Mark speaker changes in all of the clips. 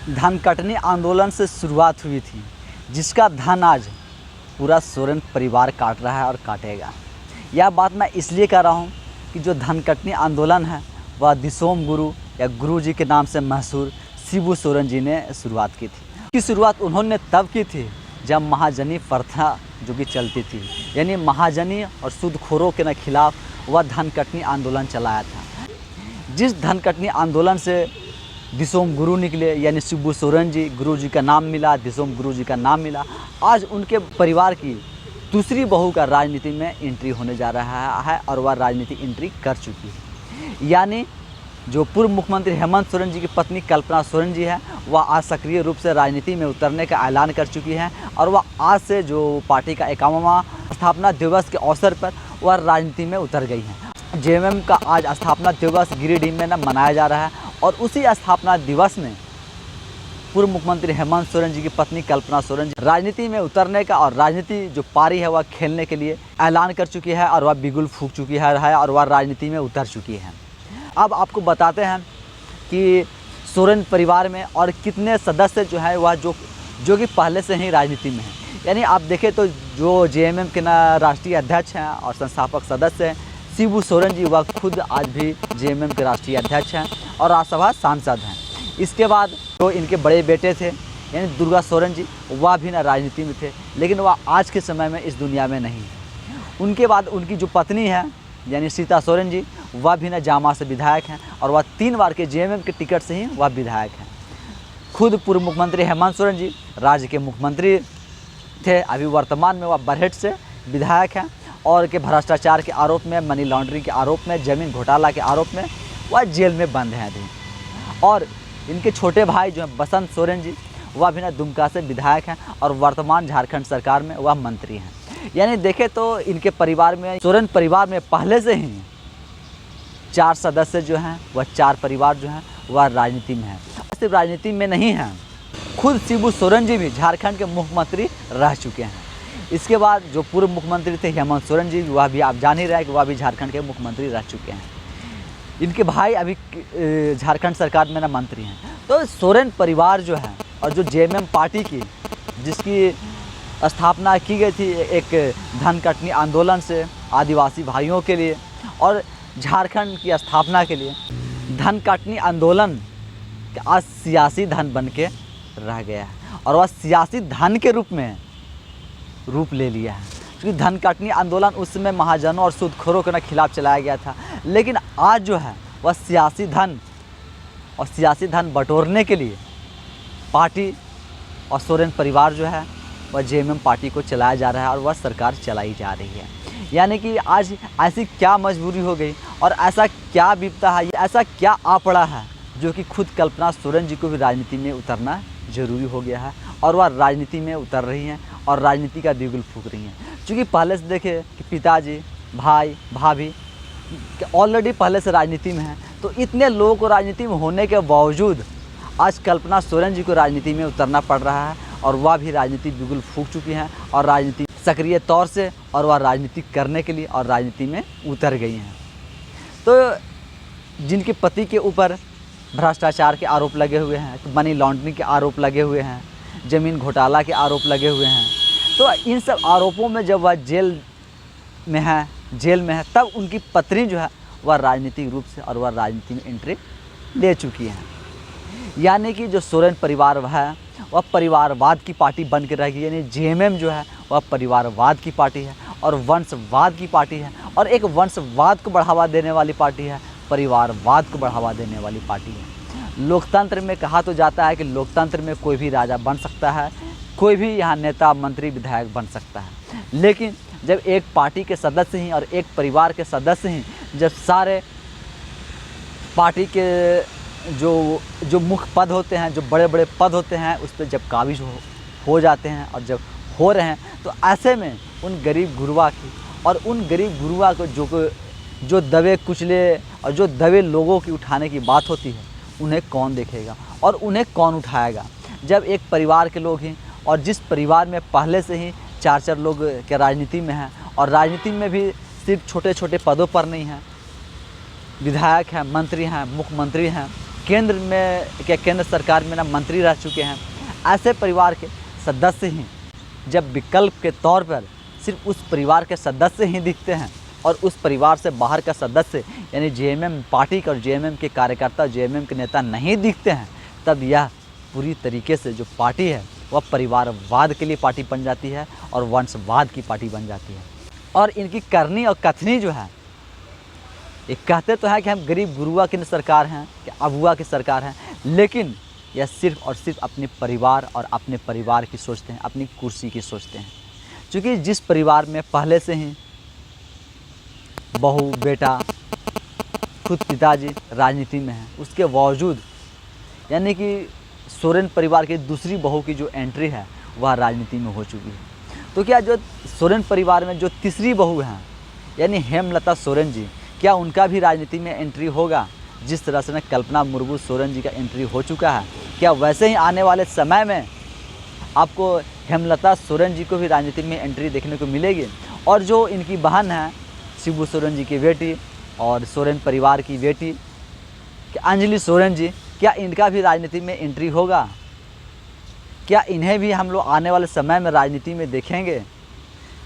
Speaker 1: धान कटनी आंदोलन से शुरुआत हुई थी, जिसका धन आज पूरा सोरेन परिवार काट रहा है और काटेगा। यह बात मैं इसलिए कह रहा हूँ कि जो धान कटनी आंदोलन है वह दिसोम गुरु या गुरु जी के नाम से मशहूर शिबू सोरेन जी ने शुरुआत की थी। इसकी शुरुआत उन्होंने तब की थी जब महाजनी प्रथा जो कि चलती थी, यानी महाजनी और सूदखोरों के खिलाफ वह धान कटनी आंदोलन चलाया था। जिस धान कटनी आंदोलन से दिसोम गुरु निकले, यानी शिबू सोरेन जी, गुरु जी का नाम मिला, दिसोम गुरु जी का नाम मिला। आज उनके परिवार की दूसरी बहू का राजनीति में एंट्री होने जा रहा है और वह राजनीति एंट्री कर चुकी है। यानी जो पूर्व मुख्यमंत्री हेमंत सोरेन जी की पत्नी कल्पना सोरेन जी है, वह आज सक्रिय रूप से राजनीति में उतरने का ऐलान कर चुकी हैं और वह आज से जो पार्टी का 51वां स्थापना दिवस के अवसर पर वह राजनीति में उतर गई हैं। जेएमएम का आज स्थापना दिवस गिरिडीह में मनाया जा रहा है और उसी स्थापना दिवस में पूर्व मुख्यमंत्री हेमंत सोरेन जी की पत्नी कल्पना सोरेन जी राजनीति में उतरने का और राजनीति जो पारी है वह खेलने के लिए ऐलान कर चुकी है और वह बिगुल फूंक चुकी है और वह राजनीति में उतर चुकी है। अब आपको बताते हैं कि सोरेन परिवार में और कितने सदस्य जो है वह जो कि पहले से ही राजनीति में हैं। यानी आप देखें तो जो जेएमएम के राष्ट्रीय अध्यक्ष हैं और संस्थापक सदस्य हैं शिबू सोरेन जी, वह खुद आज भी जेएमएम के राष्ट्रीय अध्यक्ष हैं और राज्यसभा सांसद हैं। इसके बाद जो इनके बड़े बेटे थे यानी दुर्गा सोरेन जी, वह भी राजनीति में थे, लेकिन वह आज के समय में इस दुनिया में नहीं है। उनके बाद उनकी जो पत्नी है यानी सीता सोरेन जी, वह भी जामा से विधायक हैं और वह 3 बार के जेएमएम के टिकट से ही वह विधायक हैं। खुद पूर्व मुख्यमंत्री हेमंत सोरेन जी राज्य के मुख्यमंत्री थे, अभी वर्तमान में वह बरहेट से विधायक हैं और के भ्रष्टाचार के आरोप में, मनी लॉन्ड्रिंग के आरोप में, ज़मीन घोटाला के आरोप में वह जेल में बंद हैं अभी। और इनके छोटे भाई जो हैं बसंत सोरेन जी, वह भी दुमका से विधायक हैं और वर्तमान झारखंड सरकार में वह मंत्री हैं। यानी देखें तो इनके परिवार में, सोरेन परिवार में पहले से ही 4 सदस्य जो हैं वह 4 परिवार जो हैं वह राजनीति में हैं। सिर्फ राजनीति में नहीं हैं, खुद शिबू सोरेन जी भी झारखंड के मुख्यमंत्री रह चुके हैं। इसके बाद जो पूर्व मुख्यमंत्री थे हेमंत सोरेन जी, वह भी आप जान ही रहे हैं कि वह भी झारखंड के मुख्यमंत्री रह चुके हैं। इनके भाई अभी झारखंड सरकार में मंत्री हैं। तो सोरेन परिवार जो है और जो जेएमएम पार्टी की जिसकी स्थापना की गई थी एक धान कटनी आंदोलन से आदिवासी भाइयों के लिए और झारखंड की स्थापना के लिए, धान कटनी आंदोलन आज सियासी धन बन के रह गया है और वह सियासी धन के रूप में रूप ले लिया है। क्योंकि धान कटनी आंदोलन उस समय महाजनों और सूदखोरों के खिलाफ चलाया गया था, लेकिन आज जो है वह सियासी धन और सियासी धन बटोरने के लिए पार्टी और सोरेन परिवार जो है वह जेएमएम पार्टी को चलाया जा रहा है और वह सरकार चलाई जा रही है। यानी कि आज ऐसी क्या मजबूरी हो गई और ऐसा क्या विपदा है, ऐसा क्या आ पड़ा है जो कि खुद कल्पना सोरेन जी को भी राजनीति में उतरना ज़रूरी हो गया है और वह राजनीति में उतर रही हैं और राजनीति का बिगुल फूंक रही हैं। क्योंकि पहले से देखे कि पिताजी, भाई, भाभी ऑलरेडी पहले से राजनीति में हैं, तो इतने लोगों को राजनीति में होने के बावजूद आज कल्पना सोरेन जी को राजनीति में उतरना पड़ रहा है और वह भी राजनीति बिगुल फूंक चुकी हैं और राजनीति सक्रिय तौर से और वह राजनीति करने के लिए और राजनीति में उतर गई हैं। तो जिनके पति के ऊपर भ्रष्टाचार के आरोप लगे हुए हैं, मनी लॉन्ड्रिंग के आरोप लगे हुए हैं, ज़मीन घोटाला के आरोप लगे हुए हैं, तो इन सब आरोपों में जब वह जेल में है तब उनकी पत्नी जो है वह राजनीतिक रूप से और वह राजनीति में एंट्री ले चुकी है। यानी कि जो सोरेन परिवार है वह परिवारवाद की पार्टी बन के रहेगी। यानी जेएमएम जो है वह परिवारवाद की पार्टी है और वंशवाद की पार्टी है और एक वंशवाद को बढ़ावा देने वाली पार्टी है, परिवारवाद को बढ़ावा देने वाली पार्टी है। लोकतंत्र में कहा तो जाता है कि लोकतंत्र में कोई भी राजा बन सकता है, कोई भी यहाँ नेता, मंत्री, विधायक बन सकता है, लेकिन जब एक पार्टी के सदस्य ही और एक परिवार के सदस्य ही जब सारे पार्टी के जो मुख्य पद होते हैं, जो बड़े बड़े पद होते हैं, उस पर जब काबिज हो जाते हैं और जब हो रहे हैं, तो ऐसे में उन गरीब गुरबा की और उन गरीब गुरबा को जो दबे कुचले और जो दबे लोगों की उठाने की बात होती है, उन्हें कौन देखेगा और उन्हें कौन उठाएगा। जब एक परिवार के लोग हैं और जिस परिवार में पहले से ही 4 लोग के राजनीति में हैं और राजनीति में भी सिर्फ छोटे छोटे पदों पर नहीं हैं, विधायक हैं, मंत्री हैं, मुख्यमंत्री हैं, केंद्र सरकार में ना मंत्री रह चुके हैं। ऐसे परिवार के सदस्य ही जब विकल्प के तौर पर सिर्फ उस परिवार के सदस्य ही दिखते हैं और उस परिवार से बाहर का सदस्य यानी जेएमएम पार्टी का और जेएमएम के कार्यकर्ता, जेएमएम के नेता नहीं दिखते हैं, तब यह पूरी तरीके से जो पार्टी है वह परिवारवाद के लिए पार्टी बन जाती है और वंशवाद की पार्टी बन जाती है। और इनकी करनी और कथनी जो है, ये कहते तो हैं कि हम गरीब गुरुआ की सरकार हैं, कि अबुआ की सरकार हैं, लेकिन यह सिर्फ और सिर्फ अपने परिवार और अपने परिवार की सोचते हैं, अपनी कुर्सी की सोचते हैं। क्योंकि जिस परिवार में पहले से ही बहू, बेटा, खुद पिताजी राजनीति में हैं, उसके बावजूद यानी कि सोरेन परिवार की दूसरी बहू की जो एंट्री है वह राजनीति में हो चुकी है। तो क्या जो सोरेन परिवार में जो तीसरी बहू हैं यानी हेमलता सोरेन जी, क्या उनका भी राजनीति में एंट्री होगा? जिस तरह से ना कल्पना मुर्मू सोरेन जी का एंट्री हो चुका है, क्या वैसे ही आने वाले समय में आपको हेमलता सोरेन जी को भी राजनीति में एंट्री देखने को मिलेगी? और जो इनकी बहन है शिबू सोरेन जी की बेटी और सोरेन परिवार की बेटी अंजलि सोरेन जी, क्या इनका भी राजनीति में एंट्री होगा? क्या इन्हें भी हम लोग आने वाले समय में राजनीति में देखेंगे?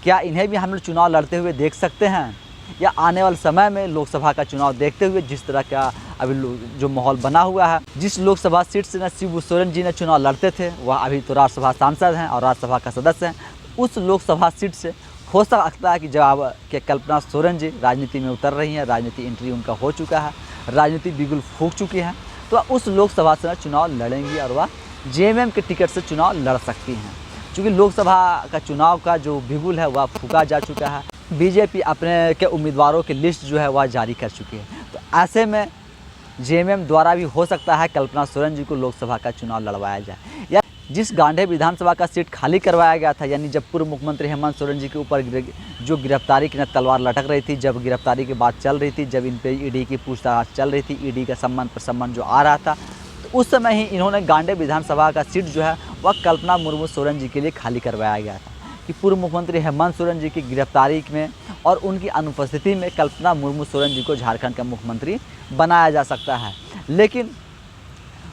Speaker 1: क्या इन्हें भी हम लोग चुनाव लड़ते हुए देख सकते हैं? या आने वाले समय में लोकसभा का चुनाव देखते हुए जिस तरह का अभी जो माहौल बना हुआ है, जिस लोकसभा सीट से न शिबू सोरेन जी ने चुनाव लड़ते थे वह अभी तो राज्यसभा सांसद हैं और राज्यसभा का सदस्य हैं, उस लोकसभा सीट से हो सकता है कि जब के कल्पना सोरेन जी राजनीति में उतर रही हैं, राजनीति एंट्री उनका हो चुका है, राजनीति बिल्कुल फूंक चुकी है, तो उस लोकसभा से चुनाव लड़ेंगी और वह जेएमएम के टिकट से चुनाव लड़ सकती हैं। क्योंकि लोकसभा का चुनाव का जो बिगुल है वह फूका जा चुका है, बीजेपी अपने के उम्मीदवारों की लिस्ट जो है वह जारी कर चुकी है। तो ऐसे में जेएमएम द्वारा भी हो सकता है कल्पना सोरेन जी को लोकसभा का चुनाव लड़वाया जाए। या जिस गांधी विधानसभा का सीट खाली करवाया गया था, यानी जब पूर्व मुख्यमंत्री हेमंत सोरेन जी के ऊपर जो गिरफ्तारी की तलवार लटक रही थी, जब गिरफ्तारी की बात चल रही थी, जब इन पे ईडी की पूछताछ चल रही थी, ईडी का सम्मान जो आ रहा था, तो उस समय ही इन्होंने गांधी विधानसभा का सीट जो है वह कल्पना मुर्मू सोरेन जी के लिए खाली करवाया गया था कि पूर्व मुख्यमंत्री हेमंत सोरेन जी की गिरफ्तारी में और उनकी अनुपस्थिति में कल्पना मुर्मू सोरेन जी को झारखंड का मुख्यमंत्री बनाया जा सकता है। लेकिन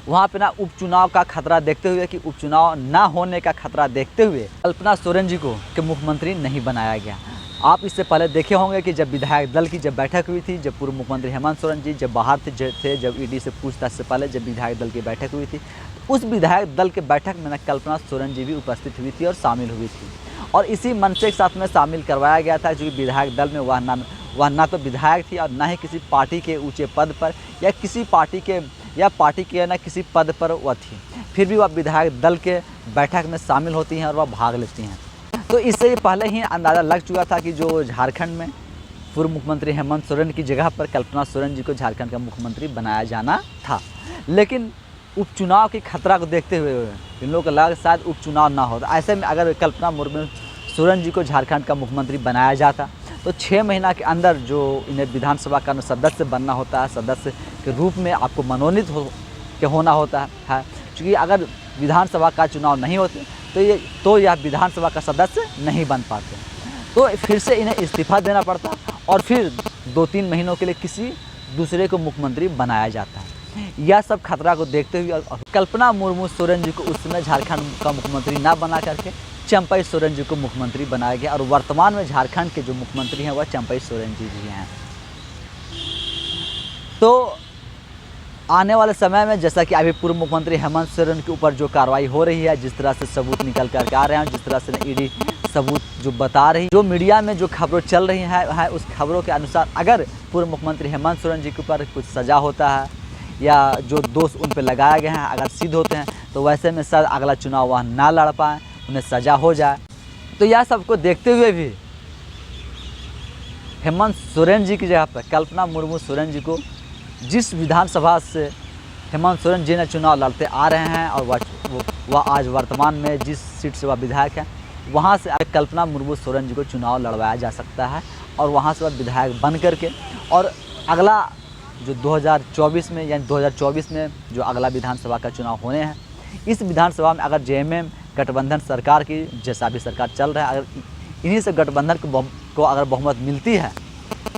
Speaker 1: वहाँ पे ना उपचुनाव का खतरा देखते हुए कि उपचुनाव ना होने का खतरा देखते हुए कल्पना सोरेन जी को के मुख्यमंत्री नहीं बनाया गया। आप इससे पहले देखे होंगे कि जब विधायक दल की जब बैठक हुई थी, जब पूर्व मुख्यमंत्री हेमंत सोरेन जी जब बाहर थे, जब ईडी से पूछताछ से पहले जब विधायक दल की बैठक हुई थी, तो उस विधायक दल के बैठक में ना कल्पना सोरेन जी भी उपस्थित हुई थी और शामिल हुई थी। और इसी मंशे के साथ में शामिल करवाया गया था, क्योंकि विधायक दल में वह ना तो विधायक थी और ना ही किसी पार्टी के ऊँचे पद पर या किसी पार्टी के ना किसी पद पर वह थी, फिर भी वह विधायक दल के बैठक में शामिल होती हैं और वह भाग लेती हैं। तो इससे पहले ही अंदाज़ा लग चुका था कि जो झारखंड में पूर्व मुख्यमंत्री हेमंत सोरेन की जगह पर कल्पना सोरेन जी को झारखंड का मुख्यमंत्री बनाया जाना था। लेकिन उपचुनाव की खतरा को देखते हुए इन लोगों को लगा शायद उपचुनाव ना हो, तो ऐसे में अगर कल्पना मुर्मू सोरेन जी को झारखंड का मुख्यमंत्री बनाया जाता तो 6 महीना के अंदर जो इन्हें विधानसभा का सदस्य बनना होता है, सदस्य के रूप में आपको मनोनीत होना होता है। क्योंकि अगर विधानसभा का चुनाव नहीं होते तो यह विधानसभा का सदस्य नहीं बन पाते, तो फिर से इन्हें इस्तीफा देना पड़ता और फिर 2-3 महीनों के लिए किसी दूसरे को मुख्यमंत्री बनाया जाता है। यह सब खतरा को देखते हुए कल्पना मुर्मू सोरेन जी को उस समय झारखंड का मुख्यमंत्री ना बना करके चंपई सोरेन जी को मुख्यमंत्री बनाया गया और वर्तमान में झारखंड के जो मुख्यमंत्री हैं वह चंपई सोरेन जी हैं। तो आने वाले समय में जैसा कि अभी पूर्व मुख्यमंत्री हेमंत सोरेन के ऊपर जो कार्रवाई हो रही है, जिस तरह से सबूत निकल कर आ रहे हैं, जिस तरह से ईडी सबूत जो बता रही, जो मीडिया में जो खबरें चल रही हैं उस खबरों के अनुसार अगर पूर्व मुख्यमंत्री हेमंत सोरेन जी के ऊपर कुछ सज़ा होता है या जो दोष उन पर लगाए गए हैं अगर सिद्ध होते हैं, तो वैसे में शायद अगला चुनाव वह ना लड़ पाएँ, उन्हें सज़ा हो जाए। तो यह सबको देखते हुए भी हेमंत सोरेन जी की जगह पर कल्पना मुर्मू सोरेन जी को जिस विधानसभा से हेमंत सोरेन जी ने चुनाव लड़ते आ रहे हैं और वह आज वर्तमान में जिस सीट से वह विधायक है, वहाँ से कल्पना मुर्मू सोरेन जी को चुनाव लड़वाया जा सकता है और वहाँ से वह विधायक बन करके और अगला जो 2024 में यानी 2024 में जो अगला विधानसभा का चुनाव होने हैं, इस विधानसभा में अगर जेएमएम गठबंधन सरकार की जैसा भी सरकार चल रहा है, अगर इन्हीं से गठबंधन को अगर बहुमत मिलती है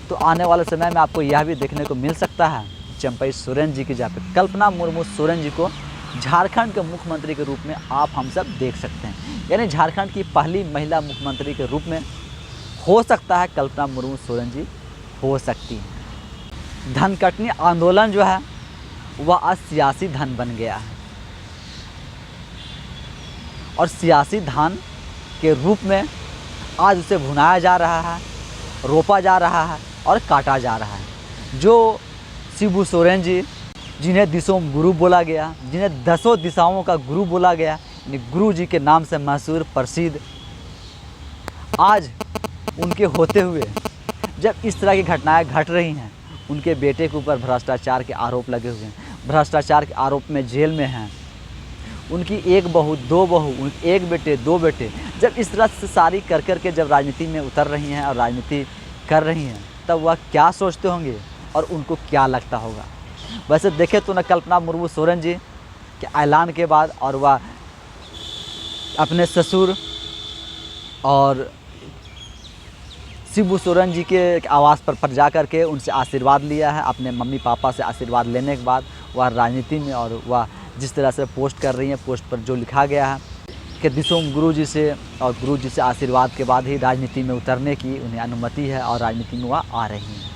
Speaker 1: तो आने वाले समय में आपको यह भी देखने को मिल सकता है चंपई सोरेन जी की जगह पे कल्पना मुर्मू सोरेन जी को झारखंड के मुख्यमंत्री के रूप में आप हम सब देख सकते हैं। यानी झारखंड की पहली महिला मुख्यमंत्री के रूप में हो सकता है कल्पना मुर्मू सोरेन जी हो सकती हैं। धनकटनी आंदोलन जो है वह आज सियासी धन बन गया है और सियासी धन के रूप में आज उसे भुनाया जा रहा है, रोपा जा रहा है और काटा जा रहा है। जो शिबू सोरेन जी जिन्हें दिशोम गुरु बोला गया, जिन्हें 10 दिशाओं का गुरु बोला गया, यानी गुरु जी के नाम से मशहूर प्रसिद्ध, आज उनके होते हुए जब इस तरह की घटनाएं घट रही हैं, उनके बेटे के ऊपर भ्रष्टाचार के आरोप लगे हुए हैं, भ्रष्टाचार के आरोप में जेल में हैं, उनकी एक बहू, 2 बहू, एक बेटे, 2 बेटे, जब इस तरह से सारी कर कर के जब राजनीति में उतर रही हैं और राजनीति कर रही हैं, तब वह क्या सोचते होंगे और उनको क्या लगता होगा। वैसे देखें तो न कल्पना मुर्मू सोरेन जी के ऐलान के बाद और वह अपने ससुर और शिबू सोरेन जी के आवास पर जा कर के उनसे आशीर्वाद लिया है। अपने मम्मी पापा से आशीर्वाद लेने के बाद वह राजनीति में और वह जिस तरह से पोस्ट कर रही हैं, पोस्ट पर जो लिखा गया है कि दिशोम गुरु जी से और गुरु जी से आशीर्वाद के बाद ही राजनीति में उतरने की उन्हें अनुमति है और राजनीति में वह आ रही हैं।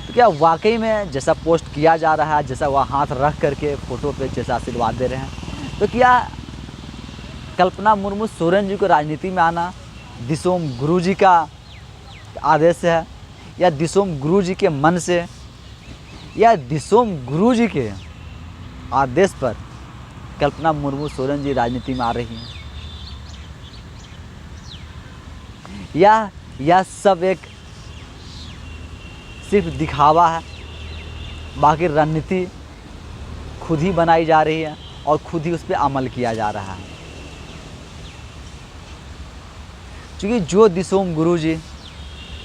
Speaker 1: तो क्या वाकई में जैसा पोस्ट किया जा रहा है, जैसा वह हाथ रख करके फ़ोटो पे जैसा आशीर्वाद दे रहे हैं, तो क्या कल्पना मुर्मू सोरेन जी को राजनीति में आना दिशोम गुरु जी का आदेश है या दिशोम गुरु जी के मन से या दिशोम गुरु जी के आदेश पर कल्पना मुर्मू सोरेन जी राजनीति में आ रही हैं, या सब एक सिर्फ दिखावा है, बाकी रणनीति खुद ही बनाई जा रही है और खुद ही उस पर अमल किया जा रहा है। क्योंकि जो दिशोम गुरु जी,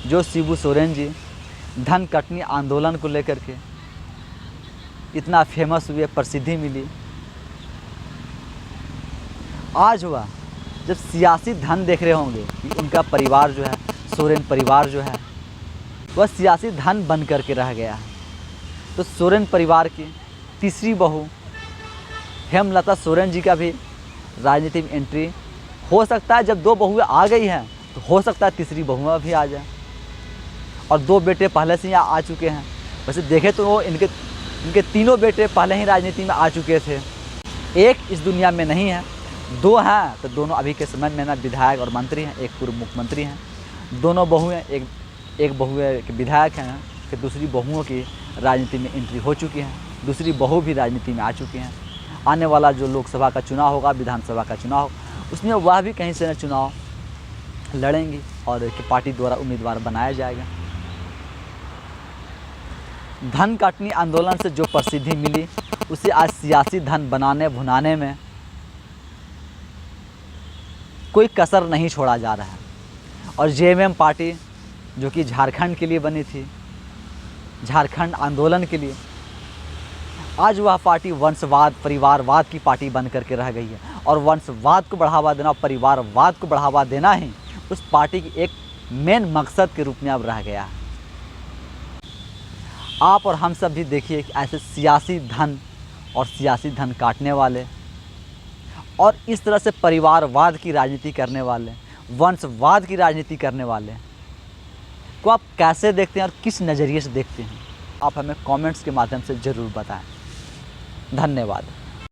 Speaker 1: जो शिबू सोरेन जी धनकटनी आंदोलन को लेकर के इतना फेमस हुए, प्रसिद्धि मिली, आज हुआ जब सियासी धन देख रहे होंगे कि उनका परिवार जो है, सोरेन परिवार जो है, वह सियासी धन बन करके रह गया है। तो सोरेन परिवार की तीसरी बहू हेमलता सोरेन जी का भी राजनीति में एंट्री हो सकता है। जब 2 बहुएं आ गई हैं तो हो सकता है तीसरी बहुएं भी आ जाए और 2 बेटे पहले से यहाँ आ चुके हैं। वैसे देखें तो वो इनके तीनों बेटे पहले ही राजनीति में आ चुके थे। एक इस दुनिया में नहीं है, 2 हैं, तो दोनों अभी के समय में ना विधायक और मंत्री हैं, एक पूर्व मुख्यमंत्री हैं। दोनों बहुएं, एक बहू के विधायक हैं कि दूसरी बहुओं की राजनीति में एंट्री हो चुकी है, दूसरी बहू भी राजनीति में आ चुकी हैं। आने वाला जो लोकसभा का चुनाव होगा, विधानसभा का चुनाव, उसमें वह भी कहीं से न चुनाव लड़ेंगी और पार्टी द्वारा उम्मीदवार बनाया जाएगा। धनकटनी आंदोलन से जो प्रसिद्धि मिली, उसे आज सियासी धन बनाने भुनाने में कोई कसर नहीं छोड़ा जा रहा है। और जेएमएम पार्टी जो कि झारखंड के लिए बनी थी, झारखंड आंदोलन के लिए, आज वह पार्टी वंशवाद, परिवारवाद की पार्टी बन करके रह गई है। और वंशवाद को बढ़ावा देना, परिवारवाद को बढ़ावा देना ही उस पार्टी की एक मेन मकसद के रूप में अब रह गया है। आप और हम सब भी देखिए कि ऐसे सियासी धन और सियासी धन काटने वाले और इस तरह से परिवारवाद की राजनीति करने वाले, वंशवाद की राजनीति करने वाले को आप कैसे देखते हैं और किस नज़रिए से देखते हैं, आप हमें कमेंट्स के माध्यम से ज़रूर बताएं। धन्यवाद।